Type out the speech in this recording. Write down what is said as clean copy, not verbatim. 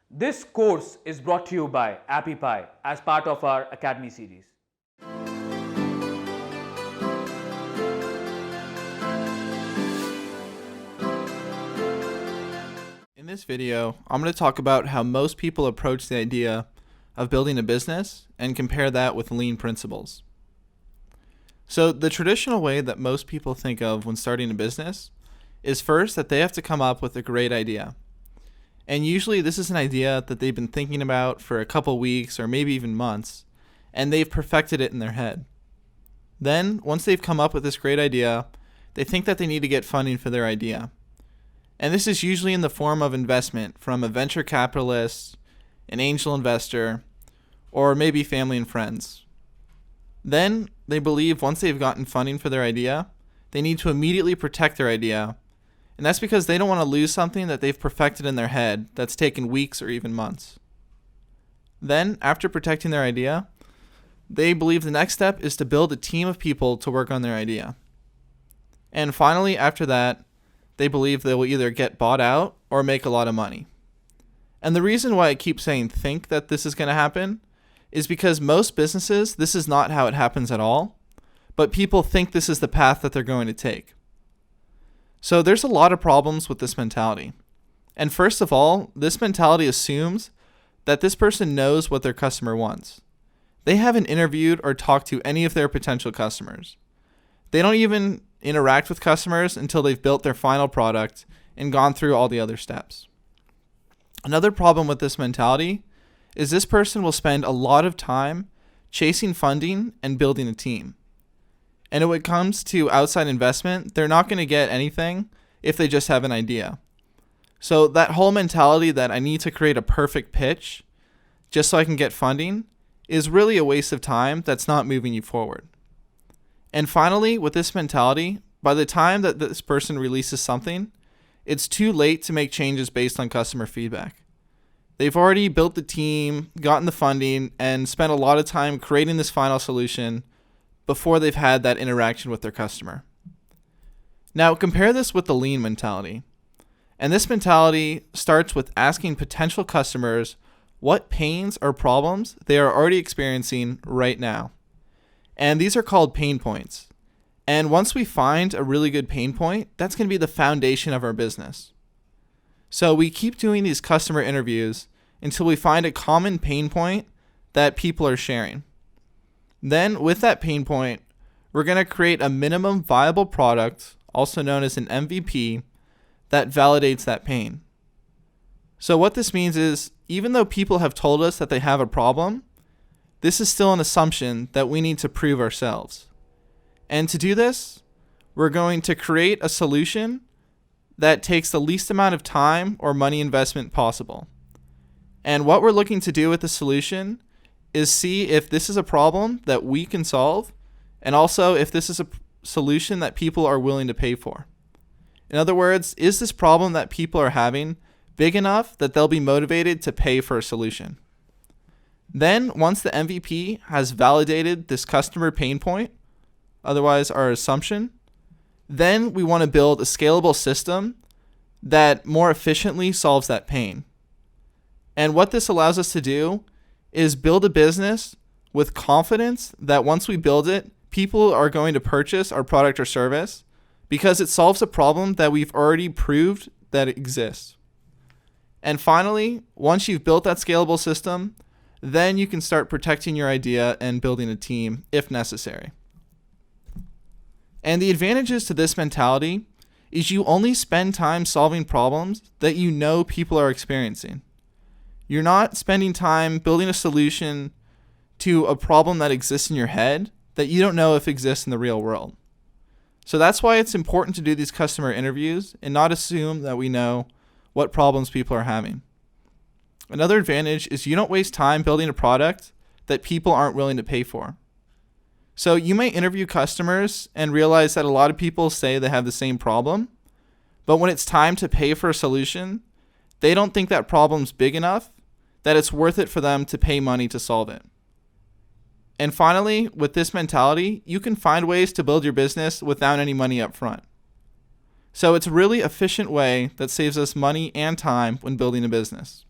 This course is brought to you by AppyPie as part of our Academy series. In this video, I'm going to talk about how most people approach the idea of building a business and compare that with lean principles. So the traditional way that most people think of when starting a business is first that they have to come up with a great idea. And usually this is an idea that they've been thinking about for a couple weeks or maybe even months, and they've perfected it in their head. Then, once they've come up with this great idea, they think that they need to get funding for their idea. And this is usually in the form of investment from a venture capitalist, an angel investor, or maybe family and friends. Then, they believe once they've gotten funding for their idea, they need to immediately protect their idea. And that's because they don't want to lose something that they've perfected in their head that's taken weeks or even months. Then, after protecting their idea, they believe the next step is to build a team of people to work on their idea. And finally, after that, they believe they will either get bought out or make a lot of money. And the reason why I keep saying think that this is going to happen is because most businesses, this is not how it happens at all, but people think this is the path that they're going to take. So there's a lot of problems with this mentality. And first of all, this mentality assumes that this person knows what their customer wants. They haven't interviewed or talked to any of their potential customers. They don't even interact with customers until they've built their final product and gone through all the other steps. Another problem with this mentality is this person will spend a lot of time chasing funding and building a team. And when it comes to outside investment, they're not going to get anything if they just have an idea. So that whole mentality that I need to create a perfect pitch just so I can get funding is really a waste of time that's not moving you forward. And finally, with this mentality, by the time that this person releases something, it's too late to make changes based on customer feedback. They've already built the team, gotten the funding, and spent a lot of time creating this final solution before they've had that interaction with their customer. Now, compare this with the lean mentality. And this mentality starts with asking potential customers what pains or problems they are already experiencing right now. And these are called pain points. And once we find a really good pain point, that's going to be the foundation of our business. So we keep doing these customer interviews until we find a common pain point that people are sharing. Then with that pain point, we're going to create a minimum viable product, also known as an MVP, that validates that pain. So what this means is, even though people have told us that they have a problem, this is still an assumption that we need to prove ourselves. And to do this, we're going to create a solution that takes the least amount of time or money investment possible. And what we're looking to do with the solution is see if this is a problem that we can solve, and also if this is a solution that people are willing to pay for. In other words, is this problem that people are having big enough that they'll be motivated to pay for a solution? Then, once the MVP has validated this customer pain point, otherwise our assumption, then we want to build a scalable system that more efficiently solves that pain. And what this allows us to do is build a business with confidence that once we build it, people are going to purchase our product or service because it solves a problem that we've already proved that it exists. And finally, once you've built that scalable system, then you can start protecting your idea and building a team if necessary. And the advantages to this mentality is you only spend time solving problems that you know people are experiencing. You're not spending time building a solution to a problem that exists in your head that you don't know if exists in the real world. So that's why it's important to do these customer interviews and not assume that we know what problems people are having. Another advantage is you don't waste time building a product that people aren't willing to pay for. So you may interview customers and realize that a lot of people say they have the same problem, but when it's time to pay for a solution, they don't think that problem's big enough that it's worth it for them to pay money to solve it. And finally, with this mentality, you can find ways to build your business without any money up front. So it's a really efficient way that saves us money and time when building a business.